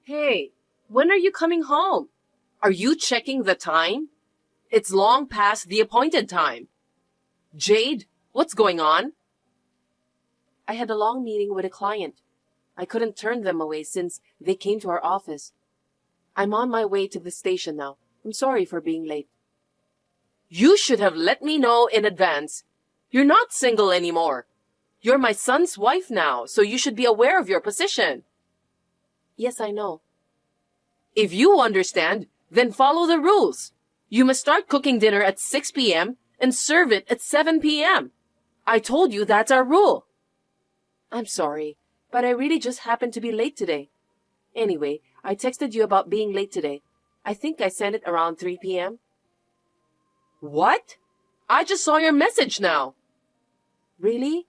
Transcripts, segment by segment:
Hey, when are you coming home? Are you checking the time? It's long past the appointed time. Jade, what's going on? I had a long meeting with a client. I couldn't turn them away since they came to our office. I'm on my way to the station now. I'm sorry for being late. You should have let me know in advance. You're not single anymore. You're my son's wife now, so you should be aware of your position. Yes, I know. If you understand, then follow the rules. You must start cooking dinner at 6 p.m. and serve it at 7 p.m. I told you that's our rule. I'm sorry, but I really just happened to be late today. Anyway, I texted you about being late today. I think I sent it around 3 p.m. What? I just saw your message now. Really?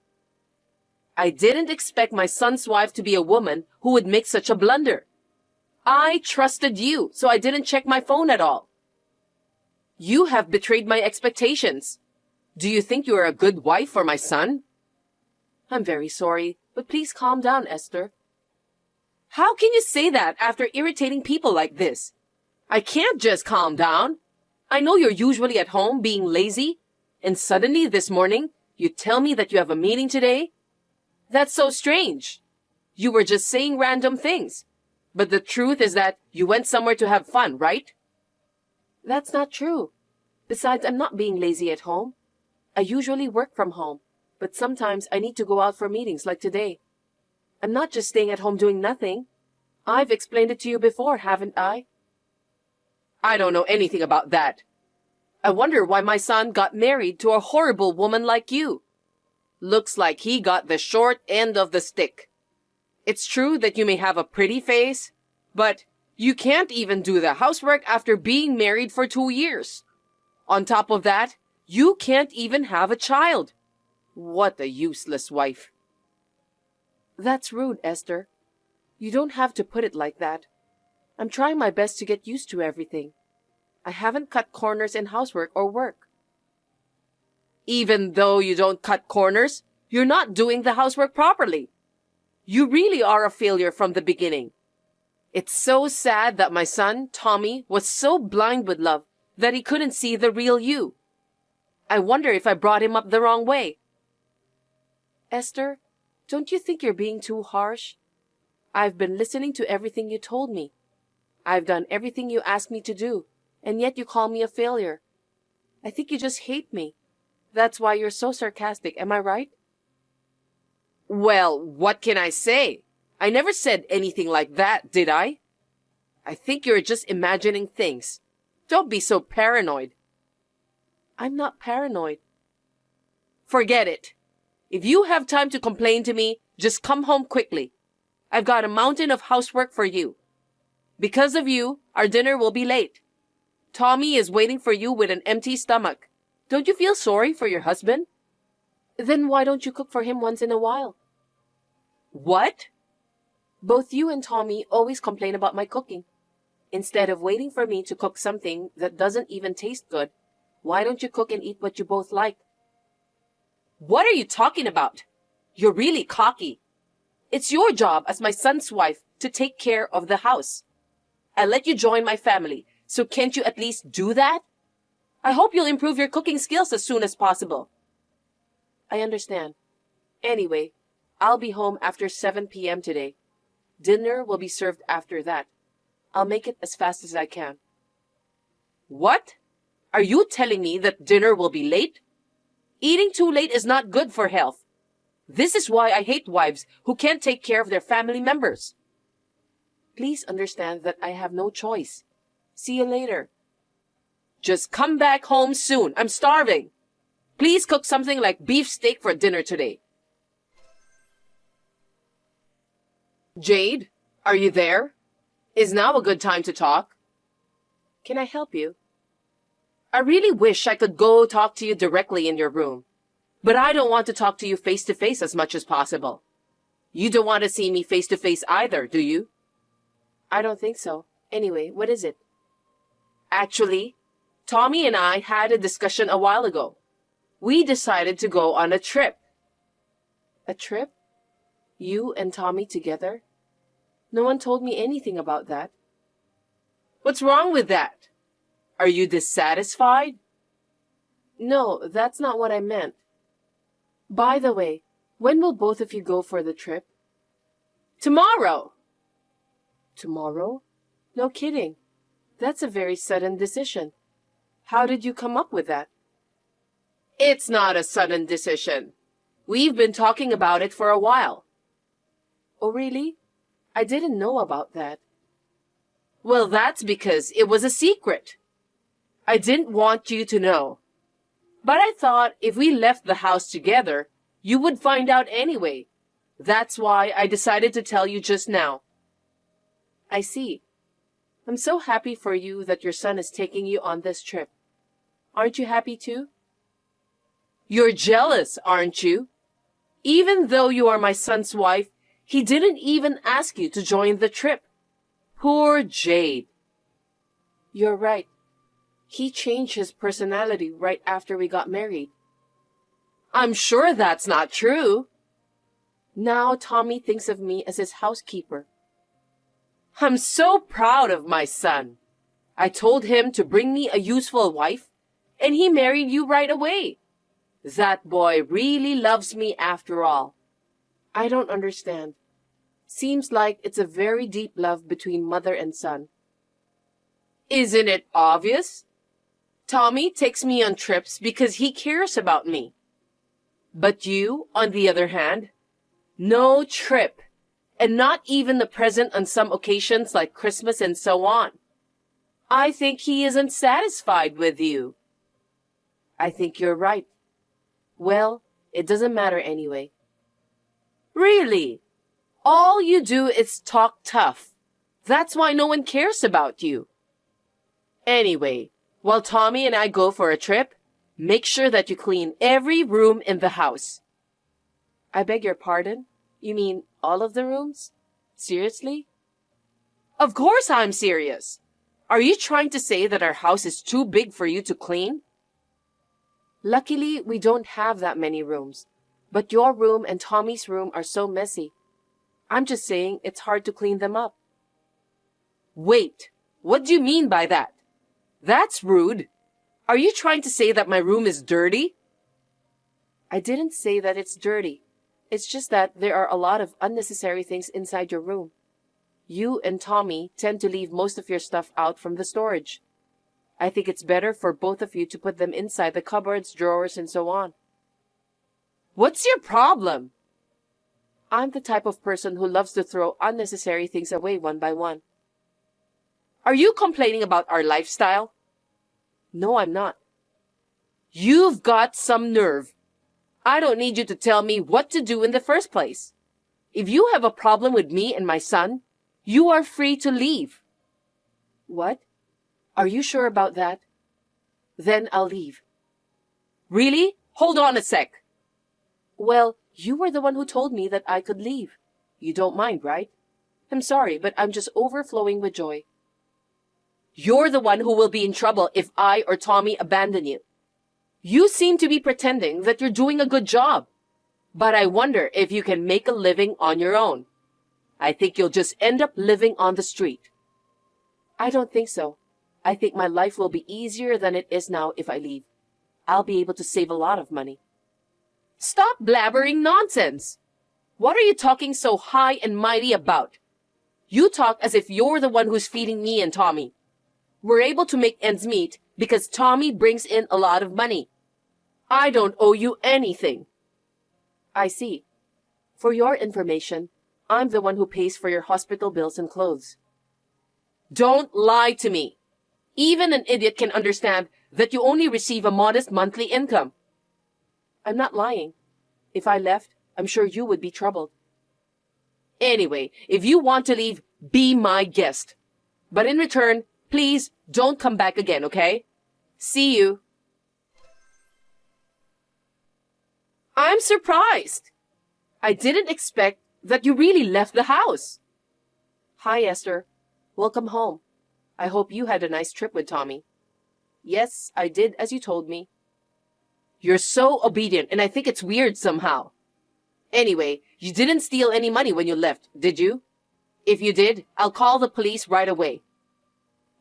I didn't expect my son's wife to be a woman who would make such a blunder. I trusted you, so I didn't check my phone at all. You have betrayed my expectations. Do you think you are a good wife for my son? I'm very sorry, but please calm down, Esther. How can you say that after irritating people like this? I can't just calm down. I know you're usually at home being lazy, and suddenly this morning, you tell me that you have a meeting today? That's so strange. You were just saying random things. But the truth is that you went somewhere to have fun, right? That's not true. Besides, I'm not being lazy at home. I usually work from home, but sometimes I need to go out for meetings like today. I'm not just staying at home doing nothing. I've explained it to you before, haven't I? I don't know anything about that. I wonder why my son got married to a horrible woman like you. Looks like he got the short end of the stick. It's true that you may have a pretty face, but you can't even do the housework after being married for 2 years. On top of that, you can't even have a child. What a useless wife. That's rude, Esther. You don't have to put it like that. I'm trying my best to get used to everything. I haven't cut corners in housework or work. Even though you don't cut corners, you're not doing the housework properly. You really are a failure from the beginning. It's so sad that my son, Tommy, was so blind with love that he couldn't see the real you. I wonder if I brought him up the wrong way. Esther, don't you think you're being too harsh? I've been listening to everything you told me. I've done everything you asked me to do, and yet you call me a failure. I think you just hate me. That's why you're so sarcastic, am I right? Well, what can I say? I never said anything like that, did I? I think you're just imagining things. Don't be so paranoid. I'm not paranoid. Forget it. If you have time to complain to me, just come home quickly. I've got a mountain of housework for you. Because of you, our dinner will be late. Tommy is waiting for you with an empty stomach. Don't you feel sorry for your husband? Then why don't you cook for him once in a while? What? Both you and Tommy always complain about my cooking. Instead of waiting for me to cook something that doesn't even taste good, why don't you cook and eat what you both like? What are you talking about? You're really cocky. It's your job as my son's wife to take care of the house. I let you join my family, so can't you at least do that? I hope you'll improve your cooking skills as soon as possible. I understand. Anyway, I'll be home after 7 p.m. today. Dinner will be served after that. I'll make it as fast as I can. What? Are you telling me that dinner will be late? Eating too late is not good for health. This is why I hate wives who can't take care of their family members. Please understand that I have no choice. See you later. Just come back home soon. I'm starving. Please cook something like beef steak for dinner today. Jade, are you there? Is now a good time to talk? Can I help you? I really wish I could go talk to you directly in your room, but I don't want to talk to you face to face as much as possible. You don't want to see me face to face either, do you? I don't think so. Anyway, what is it? Actually, Tommy and I had a discussion a while ago. We decided to go on a trip. A trip? You and Tommy together? No one told me anything about that. What's wrong with that? Are you dissatisfied? No, that's not what I meant. By the way, when will both of you go for the trip? Tomorrow! Tomorrow? No kidding. That's a very sudden decision. How did you come up with that? It's not a sudden decision. We've been talking about it for a while. Oh, really? I didn't know about that. Well, that's because it was a secret. I didn't want you to know. But I thought if we left the house together, you would find out anyway. That's why I decided to tell you just now. I see. I'm so happy for you that your son is taking you on this trip. Aren't you happy too? You're jealous, aren't you? Even though you are my son's wife, he didn't even ask you to join the trip. Poor Jade. You're right. He changed his personality right after we got married. I'm sure that's not true. Now Tommy thinks of me as his housekeeper. I'm so proud of my son. I told him to bring me a useful wife, and he married you right away. That boy really loves me after all. I don't understand. Seems like it's a very deep love between mother and son. Isn't it obvious? Tommy takes me on trips because he cares about me. But you, on the other hand, no trip, and not even a present on some occasions like Christmas and so on. I think he isn't satisfied with you. I think you're right. Well, it doesn't matter anyway. Really? All you do is talk tough. That's why no one cares about you. Anyway, while Tommy and I go for a trip, make sure that you clean every room in the house. I beg your pardon? You mean all of the rooms? Seriously? Of course I'm serious. Are you trying to say that our house is too big for you to clean? Luckily, we don't have that many rooms. But your room and Tommy's room are so messy. I'm just saying it's hard to clean them up. Wait, what do you mean by that? That's rude. Are you trying to say that my room is dirty? I didn't say that it's dirty. It's just that there are a lot of unnecessary things inside your room. You and Tommy tend to leave most of your stuff out from the storage. I think it's better for both of you to put them inside the cupboards, drawers, and so on. What's your problem? I'm the type of person who loves to throw unnecessary things away one by one. Are you complaining about our lifestyle? No, I'm not. You've got some nerve. I don't need you to tell me what to do in the first place. If you have a problem with me and my son, you are free to leave. What? Are you sure about that? Then I'll leave. Really? Hold on a sec. Well, you were the one who told me that I could leave. You don't mind, right? I'm sorry, but I'm just overflowing with joy. You're the one who will be in trouble if I or Tommy abandon you. You seem to be pretending that you're doing a good job. But I wonder if you can make a living on your own. I think you'll just end up living on the street. I don't think so. I think my life will be easier than it is now if I leave. I'll be able to save a lot of money. Stop blabbering nonsense. What are you talking so high and mighty about? You talk as if you're the one who's feeding me and Tommy. We're able to make ends meet because Tommy brings in a lot of money. I don't owe you anything. I see. For your information, I'm the one who pays for your hospital bills and clothes. Don't lie to me. Even an idiot can understand that you only receive a modest monthly income. I'm not lying. If I left, I'm sure you would be troubled. Anyway, if you want to leave, be my guest. But in return, please don't come back again, okay? See you. I'm surprised. I didn't expect that you really left the house. Hi, Esther. Welcome home. I hope you had a nice trip with Tommy. Yes, I did as you told me. You're so obedient, and I think it's weird somehow. Anyway, you didn't steal any money when you left, did you? If you did, I'll call the police right away.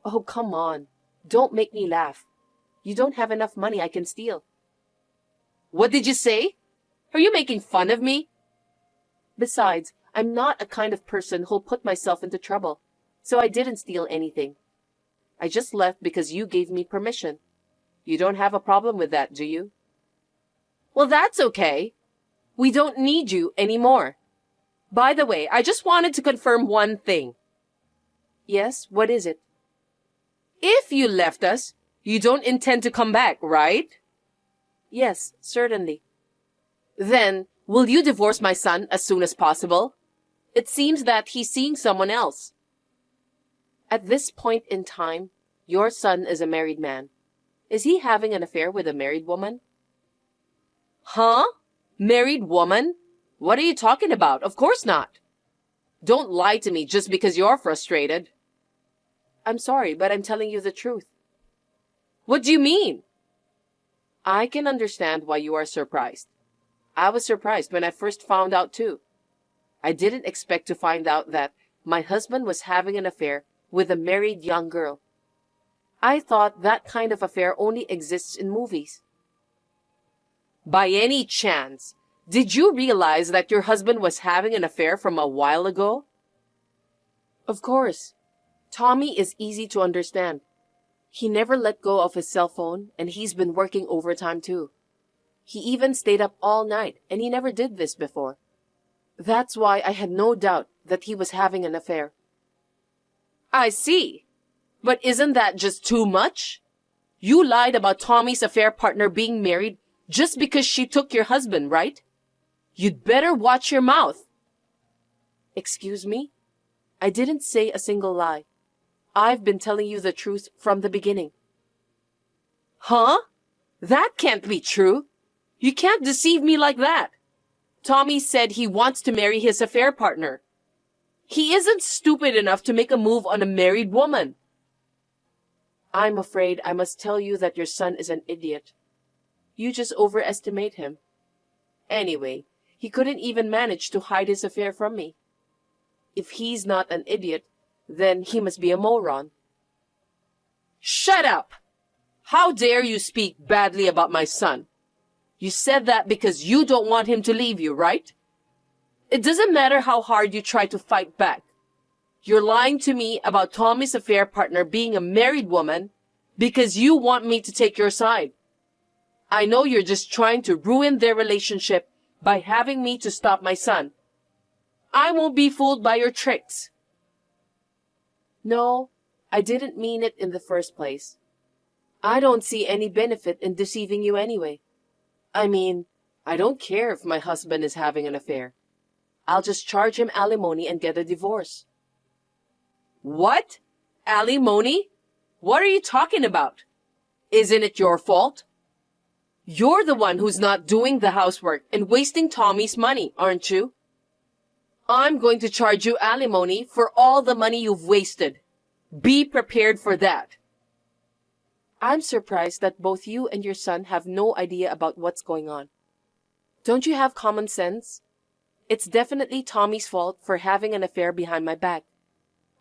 Oh, come on. Don't make me laugh. You don't have enough money I can steal. What did you say? Are you making fun of me? Besides, I'm not a kind of person who'll put myself into trouble, so I didn't steal anything. I just left because you gave me permission. You don't have a problem with that, do you? Well, that's okay. We don't need you anymore. By the way, I just wanted to confirm one thing. Yes, what is it? If you left us, you don't intend to come back, right? Yes, certainly. Then, will you divorce my son as soon as possible? It seems that he's seeing someone else. At this point in time, your son is a married man. Is he having an affair with a married woman? Huh? Married woman? What are you talking about? Of course not. Don't lie to me just because you're frustrated. I'm sorry, but I'm telling you the truth. What do you mean? I can understand why you are surprised. I was surprised when I first found out too. I didn't expect to find out that my husband was having an affair with a married young girl. I thought that kind of affair only exists in movies. By any chance, did you realize that your husband was having an affair from a while ago? Of course. Tommy is easy to understand. He never let go of his cell phone, and he's been working overtime too. He even stayed up all night, and he never did this before. That's why I had no doubt that he was having an affair. I see. But isn't that just too much? You lied about Tommy's affair partner being married just because she took your husband, right? You'd better watch your mouth. Excuse me? I didn't say a single lie. I've been telling you the truth from the beginning. Huh? That can't be true. You can't deceive me like that. Tommy said he wants to marry his affair partner. He isn't stupid enough to make a move on a married woman. I'm afraid I must tell you that your son is an idiot. You just overestimate him. Anyway, he couldn't even manage to hide his affair from me. If he's not an idiot, then he must be a moron. Shut up! How dare you speak badly about my son? You said that because you don't want him to leave you, right? It doesn't matter how hard you try to fight back. You're lying to me about Tommy's affair partner being a married woman because you want me to take your side. I know you're just trying to ruin their relationship by having me to stop my son. I won't be fooled by your tricks. No, I didn't mean it in the first place. I don't see any benefit in deceiving you anyway. I mean, I don't care if my husband is having an affair. I'll just charge him alimony and get a divorce. What? Alimony? What are you talking about? Isn't it your fault? You're the one who's not doing the housework and wasting Tommy's money, aren't you? I'm going to charge you alimony for all the money you've wasted. Be prepared for that. I'm surprised that both you and your son have no idea about what's going on. Don't you have common sense? It's definitely Tommy's fault for having an affair behind my back.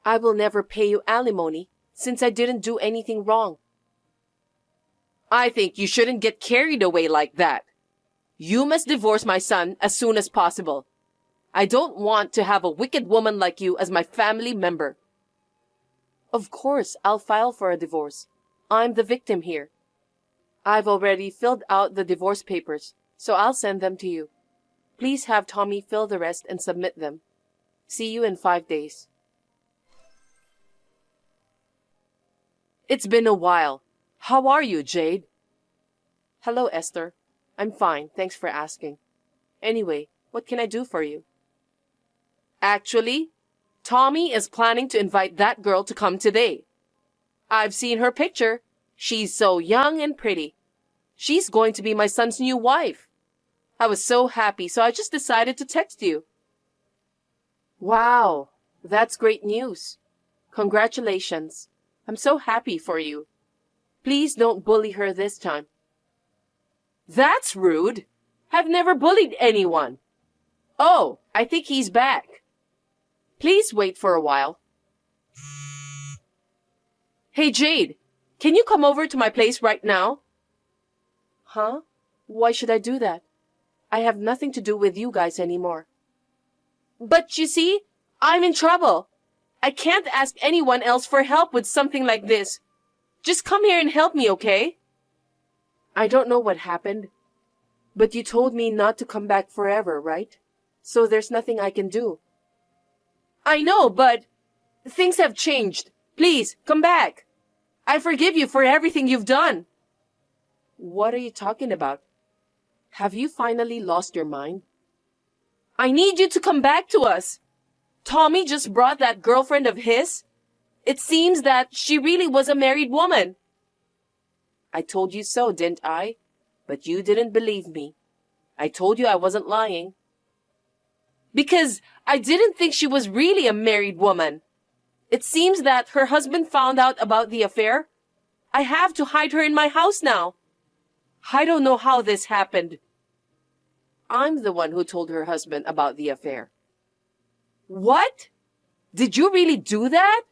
I will never pay you alimony since I didn't do anything wrong. I think you shouldn't get carried away like that. You must divorce my son as soon as possible. I don't want to have a wicked woman like you as my family member. Of course, I'll file for a divorce. I'm the victim here. I've already filled out the divorce papers, so I'll send them to you. Please have Tommy fill the rest and submit them. See you in 5 days. It's been a while. How are you, Jade? Hello, Esther. I'm fine, thanks for asking. Anyway, what can I do for you? Actually, Tommy is planning to invite that girl to come today. I've seen her picture. She's so young and pretty. She's going to be my son's new wife. I was so happy, so I just decided to text you. Wow, that's great news. Congratulations. I'm so happy for you. Please don't bully her this time. That's rude. I've never bullied anyone. Oh, I think he's back. Please wait for a while. Hey, Jade, can you come over to my place right now? Huh? Why should I do that? I have nothing to do with you guys anymore. But you see, I'm in trouble. I can't ask anyone else for help with something like this. Just come here and help me, okay? I don't know what happened, but you told me not to come back forever, right? So there's nothing I can do. I know, but things have changed. Please, come back. I forgive you for everything you've done. What are you talking about? Have you finally lost your mind? I need you to come back to us. Tommy just brought that girlfriend of his. It seems that she really was a married woman. I told you so, didn't I? But you didn't believe me. I told you I wasn't lying. Because I didn't think she was really a married woman. It seems that her husband found out about the affair. I have to hide her in my house now. I don't know how this happened. I'm the one who told her husband about the affair. What? Did you really do that?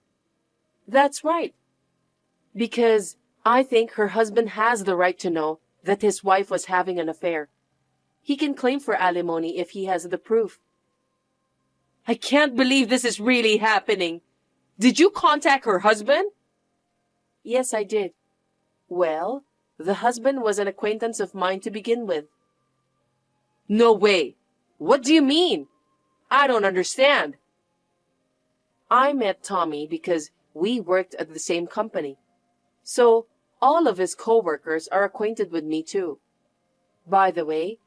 That's right. Because I think her husband has the right to know that his wife was having an affair. He can claim for alimony if he has the proof. I can't believe this is really happening. Did you contact her husband? Yes, I did. Well, the husband was an acquaintance of mine to begin with. No way. What do you mean? I don't understand. I met Tommy because we worked at the same company. So, all of his co-workers are acquainted with me too. By the way,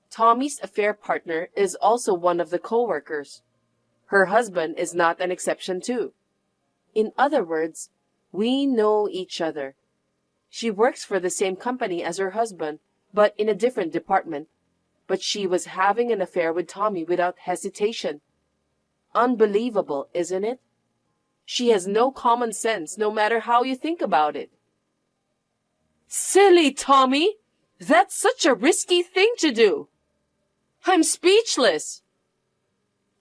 Tommy's affair partner is also one of the co-workers. Her husband is not an exception too. In other words, we know each other. She works for the same company as her husband, but in a different department. But she was having an affair with Tommy without hesitation. Unbelievable, isn't it? She has no common sense, no matter how you think about it. Silly Tommy! That's such a risky thing to do. I'm speechless.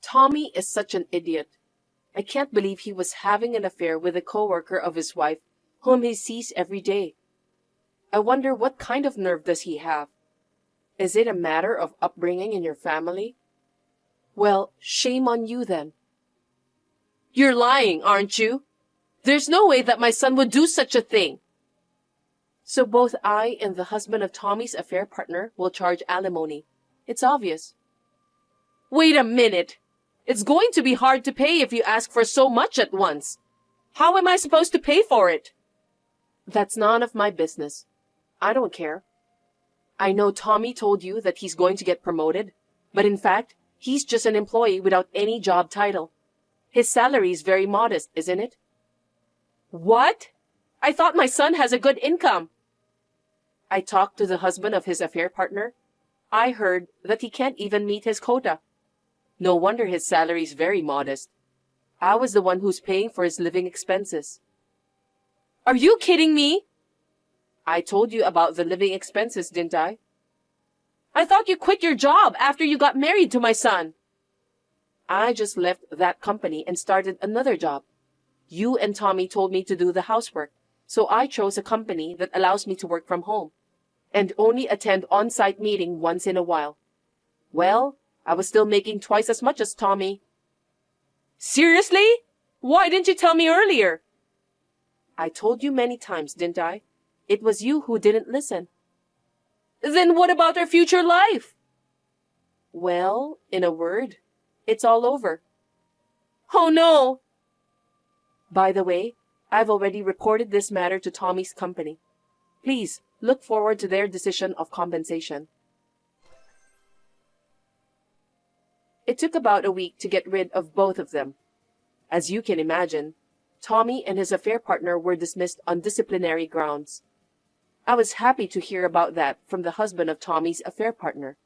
Tommy is such an idiot. I can't believe he was having an affair with a co-worker of his wife, whom he sees every day. I wonder what kind of nerve does he have? Is it a matter of upbringing in your family? Well, shame on you then. You're lying, aren't you? There's no way that my son would do such a thing. So both I and the husband of Tommy's affair partner will charge alimony. It's obvious. Wait a minute. It's going to be hard to pay if you ask for so much at once. How am I supposed to pay for it? That's none of my business. I don't care. I know Tommy told you that he's going to get promoted, but in fact, he's just an employee without any job title. His salary is very modest, isn't it? What? I thought my son has a good income. I talked to the husband of his affair partner. I heard that he can't even meet his quota. No wonder his salary is very modest. I was the one who's paying for his living expenses. Are you kidding me? I told you about the living expenses, didn't I? I thought you quit your job after you got married to my son. I just left that company and started another job. You and Tommy told me to do the housework, so I chose a company that allows me to work from home and only attend on-site meeting once in a while. Well, I was still making twice as much as Tommy. Seriously? Why didn't you tell me earlier? I told you many times, didn't I? It was you who didn't listen. Then what about our future life? Well, in a word, it's all over. Oh no! By the way, I've already reported this matter to Tommy's company. Please, look forward to their decision of compensation. It took about a week to get rid of both of them. As you can imagine, Tommy and his affair partner were dismissed on disciplinary grounds. I was happy to hear about that from the husband of Tommy's affair partner.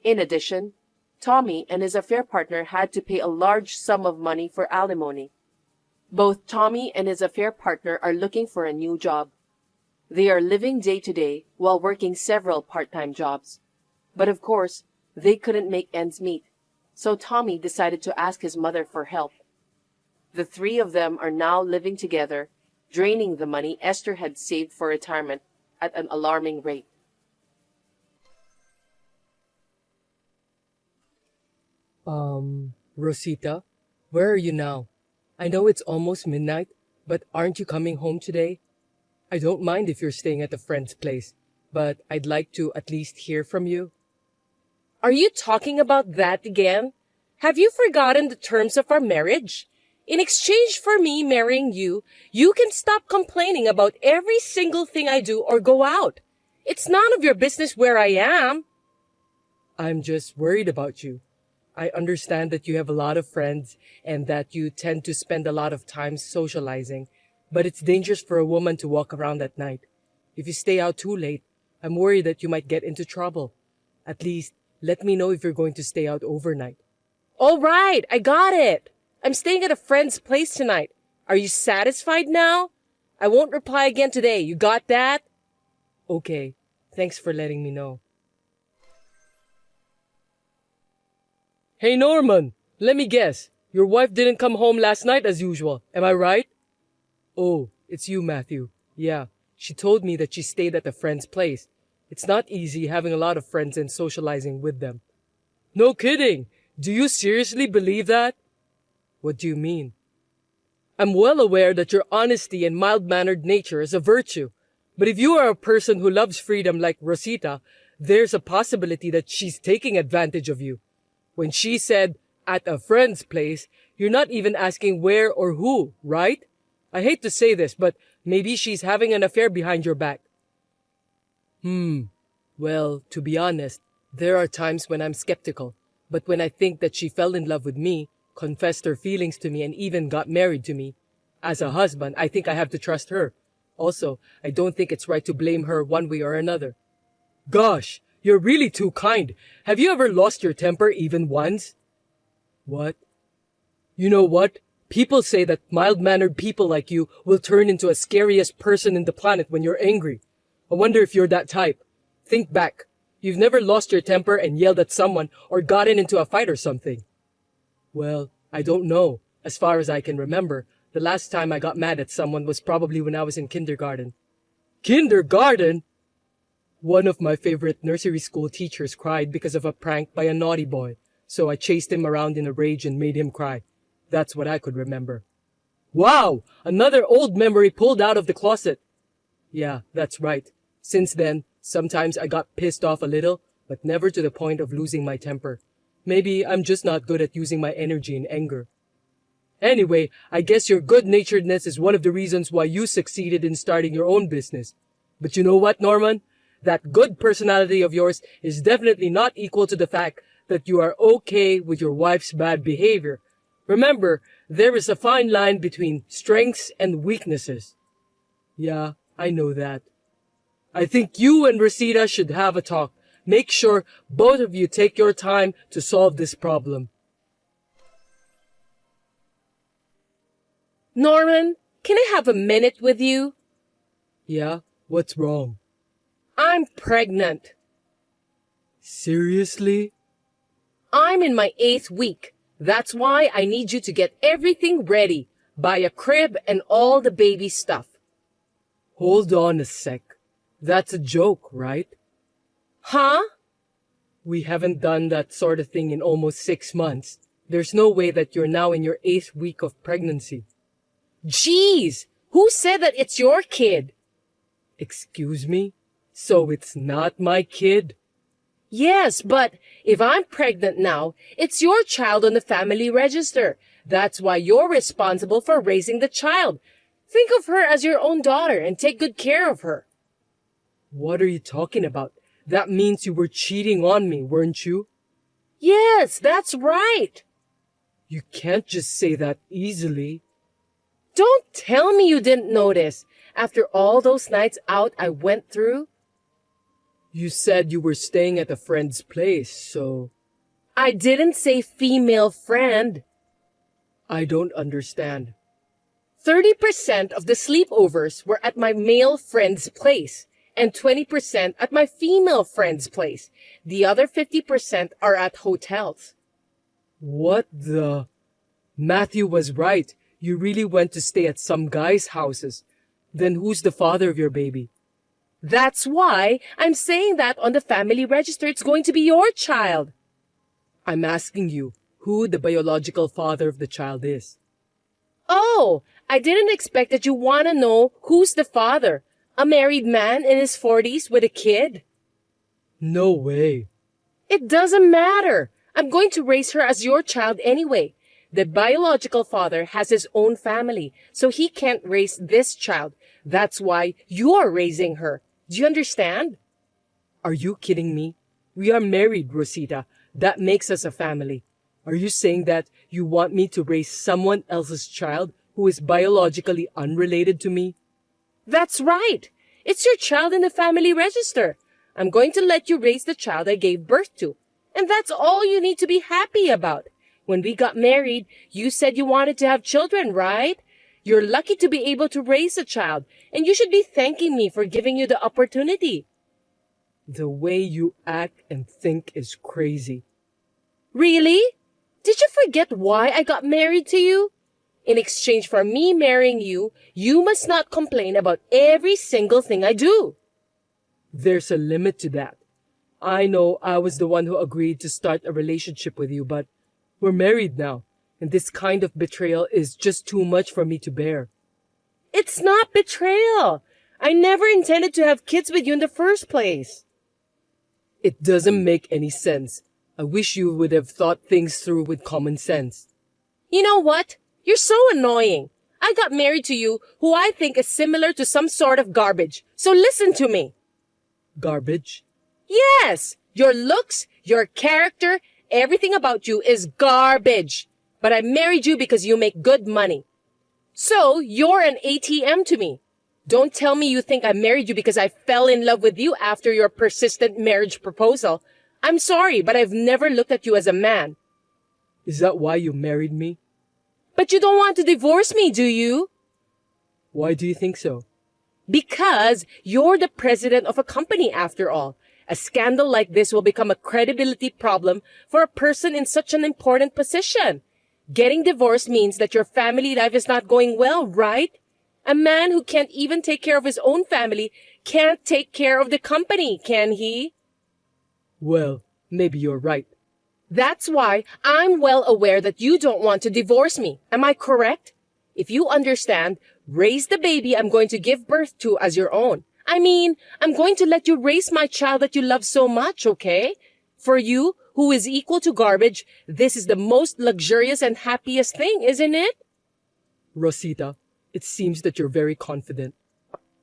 In addition, Tommy and his affair partner had to pay a large sum of money for alimony. Both Tommy and his affair partner are looking for a new job. They are living day to day while working several part-time jobs. But of course, they couldn't make ends meet, So Tommy decided to ask his mother for help. The three of them are now living together, draining the money Esther had saved for retirement at an alarming rate. Rosita, where are you now? I know it's almost midnight, but aren't you coming home today? I don't mind if you're staying at a friend's place, but I'd like to at least hear from you. Are you talking about that again? Have you forgotten the terms of our marriage? In exchange for me marrying you, you can stop complaining about every single thing I do or go out. It's none of your business where I am. I'm just worried about you. I understand that you have a lot of friends and that you tend to spend a lot of time socializing, but it's dangerous for a woman to walk around at night. If you stay out too late, I'm worried that you might get into trouble. At least, let me know if you're going to stay out overnight. All right, I got it. I'm staying at a friend's place tonight. Are you satisfied now? I won't reply again today. You got that? Okay, thanks for letting me know. Hey Norman, let me guess. Your wife didn't come home last night as usual, am I right? Oh, it's you, Matthew. Yeah, she told me that she stayed at a friend's place. It's not easy having a lot of friends and socializing with them. No kidding! Do you seriously believe that? What do you mean? I'm well aware that your honesty and mild-mannered nature is a virtue. But if you are a person who loves freedom like Rosita, there's a possibility that she's taking advantage of you. When she said, at a friend's place, you're not even asking where or who, right? I hate to say this, but maybe she's having an affair behind your back. Well, to be honest, there are times when I'm skeptical. But when I think that she fell in love with me, confessed her feelings to me, and even got married to me, as a husband, I think I have to trust her. Also, I don't think it's right to blame her one way or another. Gosh, you're really too kind. Have you ever lost your temper even once? What? You know what? People say that mild-mannered people like you will turn into a scariest person in the planet when you're angry. I wonder if you're that type. Think back. You've never lost your temper and yelled at someone or gotten into a fight or something. Well, I don't know. As far as I can remember, the last time I got mad at someone was probably when I was in kindergarten. Kindergarten? One of my favorite nursery school teachers cried because of a prank by a naughty boy, so I chased him around in a rage and made him cry. That's what I could remember. Wow! Another old memory pulled out of the closet. Yeah, that's right. Since then, sometimes I got pissed off a little, but never to the point of losing my temper. Maybe I'm just not good at using my energy in anger. Anyway, I guess your good-naturedness is one of the reasons why you succeeded in starting your own business. But you know what, Norman? That good personality of yours is definitely not equal to the fact that you are okay with your wife's bad behavior. Remember, there is a fine line between strengths and weaknesses. Yeah, I know that. I think you and Rosita should have a talk. Make sure both of you take your time to solve this problem. Norman, can I have a minute with you? Yeah? What's wrong? I'm pregnant. Seriously? I'm in my 8th week. That's why I need you to get everything ready. Buy a crib and all the baby stuff. Hold on a sec. That's a joke, right? Huh? We haven't done that sort of thing in almost 6 months. There's no way that you're now in your 8th week of pregnancy. Jeez! Who said that it's your kid? Excuse me? So it's not my kid? Yes, but if I'm pregnant now, it's your child on the family register. That's why you're responsible for raising the child. Think of her as your own daughter and take good care of her. What are you talking about? That means you were cheating on me, weren't you? Yes, that's right. You can't just say that easily. Don't tell me you didn't notice. After all those nights out I went through. You said you were staying at a friend's place, so... I didn't say female friend. I don't understand. 30% of the sleepovers were at my male friend's place, and 20% at my female friend's place. The other 50% are at hotels. What the? Matthew was right. You really went to stay at some guy's houses. Then who's the father of your baby? That's why I'm saying that on the family register it's going to be your child. I'm asking you who the biological father of the child is. Oh, I didn't expect that you want to know who's the father. A married man in his 40s with a kid? No way. It doesn't matter. I'm going to raise her as your child anyway. The biological father has his own family, so he can't raise this child. That's why you're raising her. Do you understand? Are you kidding me? We are married, Rosita. That makes us a family. Are you saying that you want me to raise someone else's child who is biologically unrelated to me? That's right. It's your child in the family register. I'm going to let you raise the child I gave birth to. And that's all you need to be happy about. When we got married, you said you wanted to have children, right? You're lucky to be able to raise a child, and you should be thanking me for giving you the opportunity. The way you act and think is crazy. Really? Did you forget why I got married to you? In exchange for me marrying you, you must not complain about every single thing I do. There's a limit to that. I know I was the one who agreed to start a relationship with you, but we're married now, and this kind of betrayal is just too much for me to bear. It's not betrayal. I never intended to have kids with you in the first place. It doesn't make any sense. I wish you would have thought things through with common sense. You know what? You're so annoying. I got married to you who I think is similar to some sort of garbage. So listen to me. Garbage? Yes, your looks, your character, everything about you is garbage. But I married you because you make good money. So you're an ATM to me. Don't tell me you think I married you because I fell in love with you after your persistent marriage proposal. I'm sorry, but I've never looked at you as a man. Is that why you married me? But you don't want to divorce me, do you? Why do you think so? Because you're the president of a company after all. A scandal like this will become a credibility problem for a person in such an important position. Getting divorced means that your family life is not going well, right? A man who can't even take care of his own family can't take care of the company, can he? Well, maybe you're right. That's why I'm well aware that you don't want to divorce me. Am I correct? If you understand, raise the baby I'm going to give birth to as your own. I mean, I'm going to let you raise my child that you love so much, okay? For you, who is equal to garbage, this is the most luxurious and happiest thing, isn't it? Rosita, it seems that you're very confident.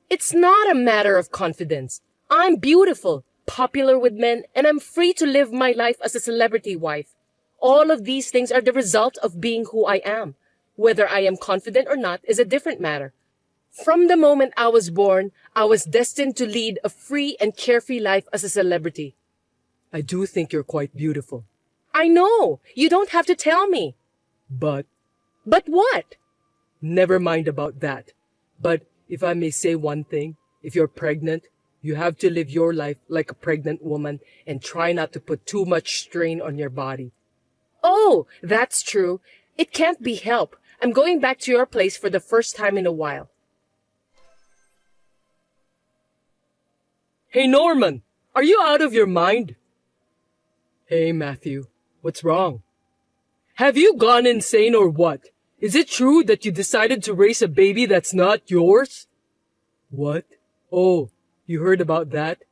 It's not a matter of confidence. I'm beautiful, popular with men, and I'm free to live my life as a celebrity wife. All of these things are the result of being who I am. Whether I am confident or not is a different matter. From the moment I was born, I was destined to lead a free and carefree life as a celebrity. I do think you're quite beautiful. I know. You don't have to tell me. But But what? never mind about that. But if I may say one thing, if you're pregnant, you have to live your life like a pregnant woman and try not to put too much strain on your body. Oh, that's true. It can't be helped. I'm going back to your place for the first time in a while. Hey, Norman, are you out of your mind? Hey, Matthew, what's wrong? Have you gone insane or what? Is it true that you decided to raise a baby that's not yours? What? Oh, you heard about that?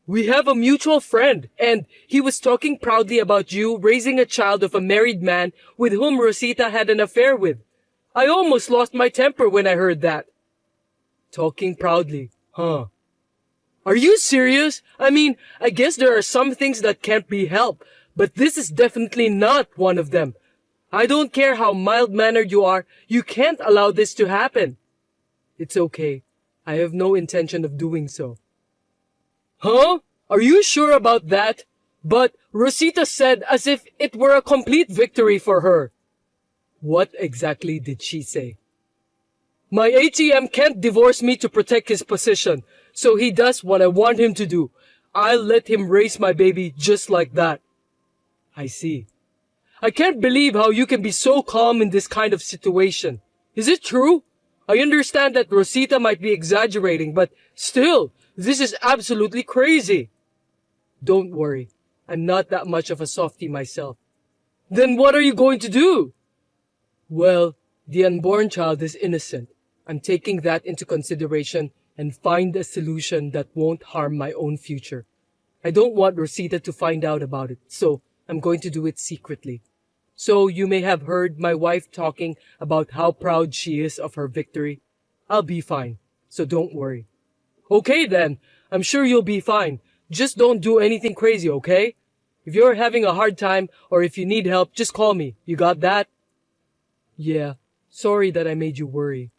We have a mutual friend, and he was talking proudly about you raising a child of a married man with whom Rosita had an affair with. I almost lost my temper when I heard that. Talking proudly, huh? Are you serious? I mean, I guess there are some things that can't be helped, but this is definitely not one of them. I don't care how mild-mannered you are, you can't allow this to happen. It's okay. I have no intention of doing so. Huh? Are you sure about that? But Rosita said as if it were a complete victory for her. What exactly did she say? My ATM can't divorce me to protect his position, so he does what I want him to do. I'll let him raise my baby just like that. I see. I can't believe how you can be so calm in this kind of situation. Is it true? I understand that Rosita might be exaggerating, but still, this is absolutely crazy. Don't worry. I'm not that much of a softie myself. Then what are you going to do? Well, the unborn child is innocent. I'm taking that into consideration and find a solution that won't harm my own future. I don't want Rosita to find out about it, so I'm going to do it secretly. So you may have heard my wife talking about how proud she is of her victory. I'll be fine, so don't worry. Okay then, I'm sure you'll be fine. Just don't do anything crazy, okay? If you're having a hard time or if you need help, just call me. You got that? Yeah, sorry that I made you worry.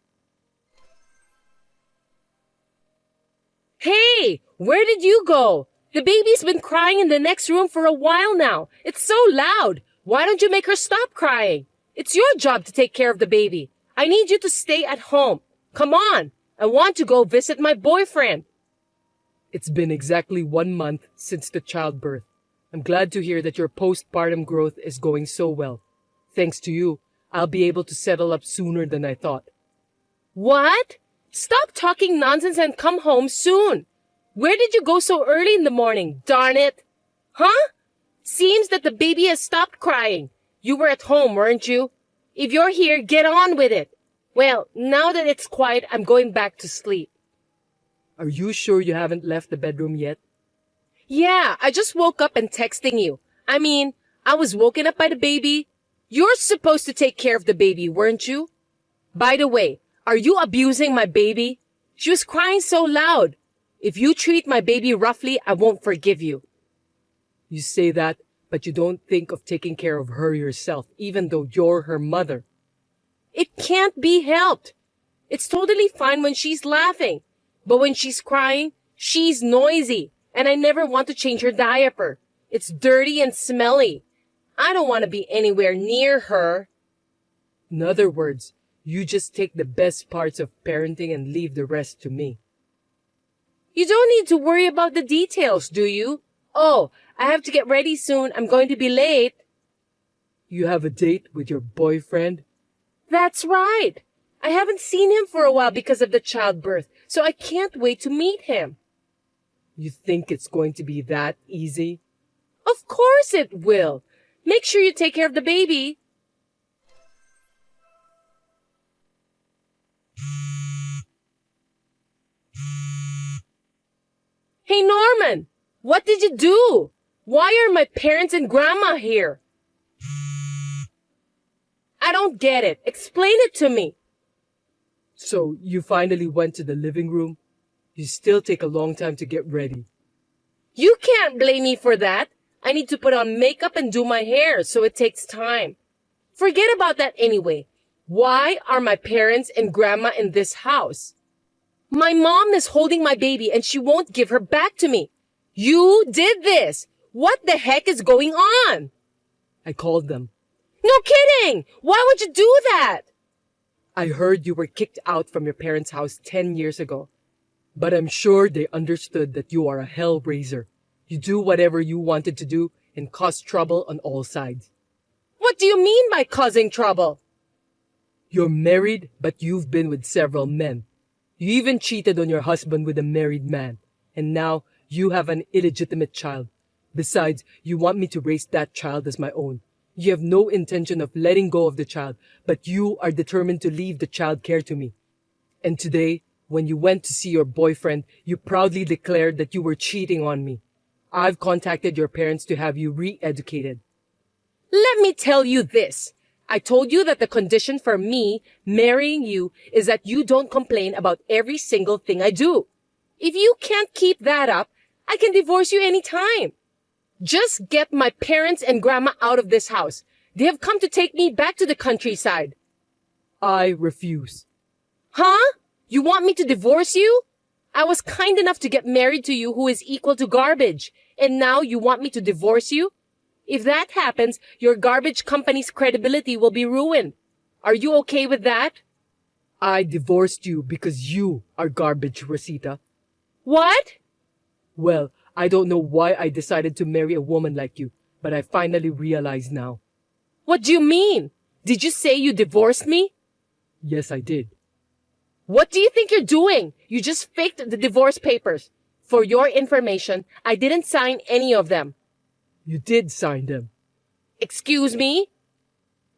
Hey, where did you go? The baby's been crying in the next room for a while now. It's so loud. Why don't you make her stop crying? It's your job to take care of the baby. I need you to stay at home. Come on. I want to go visit my boyfriend. It's been exactly 1 month since the childbirth. I'm glad to hear that your postpartum growth is going so well. Thanks to you, I'll be able to settle up sooner than I thought. What? Stop talking nonsense and come home soon. Where did you go so early in the morning? Darn it. Huh? Seems that the baby has stopped crying. You were at home, weren't you? If you're here, get on with it. Well, now that it's quiet, I'm going back to sleep. Are you sure you haven't left the bedroom yet? Yeah, I just woke up and texting you. I was woken up by the baby. You're supposed to take care of the baby, weren't you? By the way, are you abusing my baby? She was crying so loud. If you treat my baby roughly, I won't forgive you. You say that, but you don't think of taking care of her yourself, even though you're her mother. It can't be helped. It's totally fine when she's laughing. But when she's crying, she's noisy. And I never want to change her diaper. It's dirty and smelly. I don't want to be anywhere near her. In other words, you just take the best parts of parenting and leave the rest to me. You don't need to worry about the details, do you? Oh, I have to get ready soon. I'm going to be late. You have a date with your boyfriend? That's right. I haven't seen him for a while because of the childbirth, so I can't wait to meet him. You think it's going to be that easy? Of course it will. Make sure you take care of the baby. Hey, Norman, what did you do? Why are my parents and grandma here? I don't get it. Explain it to me. So you finally went to the living room? You still take a long time to get ready. You can't blame me for that. I need to put on makeup and do my hair, so it takes time. Forget about that anyway. Why are my parents and grandma in this house? My mom is holding my baby and she won't give her back to me. You did this. What the heck is going on? I called them. No kidding! Why would you do that? I heard you were kicked out from your parents' house 10 years ago. But I'm sure they understood that you are a hellraiser. You do whatever you wanted to do and cause trouble on all sides. What do you mean by causing trouble? You're married, but you've been with several men. You even cheated on your husband with a married man. And now you have an illegitimate child. Besides, you want me to raise that child as my own. You have no intention of letting go of the child, but you are determined to leave the child care to me. And today, when you went to see your boyfriend, you proudly declared that you were cheating on me. I've contacted your parents to have you re-educated. Let me tell you this. I told you that the condition for me marrying you is that you don't complain about every single thing I do. If you can't keep that up, I can divorce you anytime. Just get my parents and grandma out of this house. They have come to take me back to the countryside. I refuse. Huh? You want me to divorce you? I was kind enough to get married to you who is equal to garbage. And now you want me to divorce you? If that happens, your garbage company's credibility will be ruined. Are you okay with that? I divorced you because you are garbage, Rosita. What? Well, I don't know why I decided to marry a woman like you, but I finally realize now. What do you mean? Did you say you divorced me? Yes, I did. What do you think you're doing? You just faked the divorce papers. For your information, I didn't sign any of them. You did sign them. Excuse me?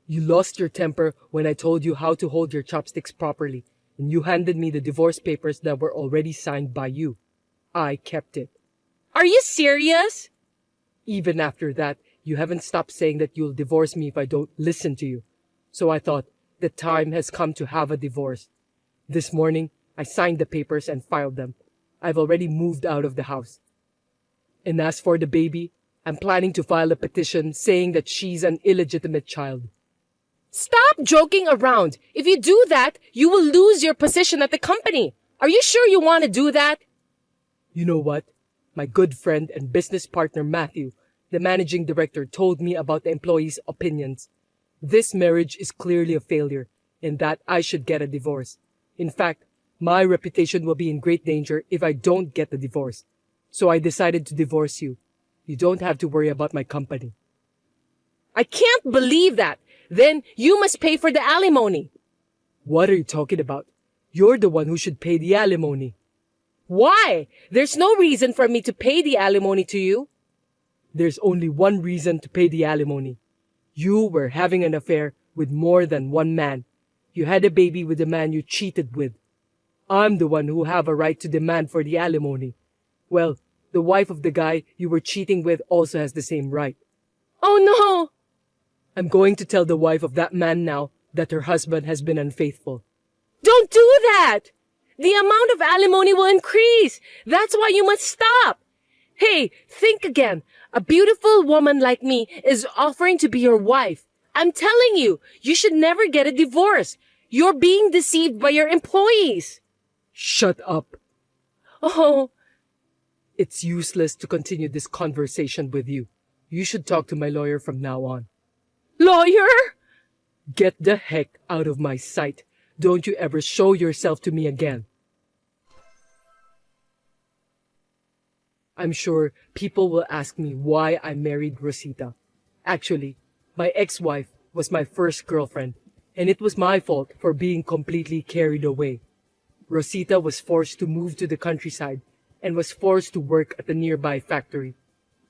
You lost your temper when I told you how to hold your chopsticks properly, and you handed me the divorce papers that were already signed by you. I kept it. Are you serious? Even after that, you haven't stopped saying that you'll divorce me if I don't listen to you. So I thought the time has come to have a divorce. This morning, I signed the papers and filed them. I've already moved out of the house. And as for the baby, I'm planning to file a petition saying that she's an illegitimate child. Stop joking around. If you do that, you will lose your position at the company. Are you sure you want to do that? You know what? My good friend and business partner Matthew, the managing director, told me about the employees' opinions. This marriage is clearly a failure, and that I should get a divorce. In fact, my reputation will be in great danger if I don't get the divorce. So I decided to divorce you. You don't have to worry about my company. I can't believe that. Then you must pay for the alimony. What are you talking about? You're the one who should pay the alimony. Why? There's no reason for me to pay the alimony to you. There's only one reason to pay the alimony. You were having an affair with more than one man. You had a baby with the man you cheated with. I'm the one who have a right to demand for the alimony. Well, the wife of the guy you were cheating with also has the same right. Oh no! I'm going to tell the wife of that man now that her husband has been unfaithful. Don't do that! The amount of alimony will increase. That's why you must stop. Hey, think again. A beautiful woman like me is offering to be your wife. I'm telling you, you should never get a divorce. You're being deceived by your employees. Shut up. Oh, It's useless to continue this conversation with you. You should talk to my lawyer from now on. lawyer? Get the heck out of my sight. Don't you ever show yourself to me again. I'm sure people will ask me why I married Rosita. Actually, my ex-wife was my first girlfriend, and it was my fault for being completely carried away. Rosita was forced to move to the countryside and was forced to work at a nearby factory.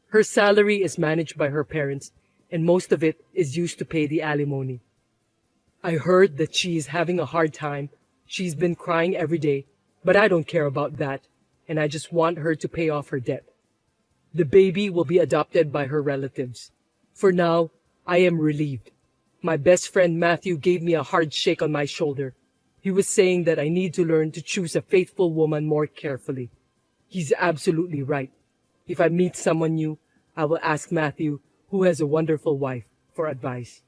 Her salary is managed by her parents, and most of it is used to pay the alimony. I heard that she is having a hard time. She's been crying every day, but I don't care about that, and I just want her to pay off her debt. The baby will be adopted by her relatives. For now, I am relieved. My best friend Matthew gave me a hard shake on my shoulder. He was saying that I need to learn to choose a faithful woman more carefully. He's absolutely right. If I meet someone new, I will ask Matthew, who has a wonderful wife, for advice.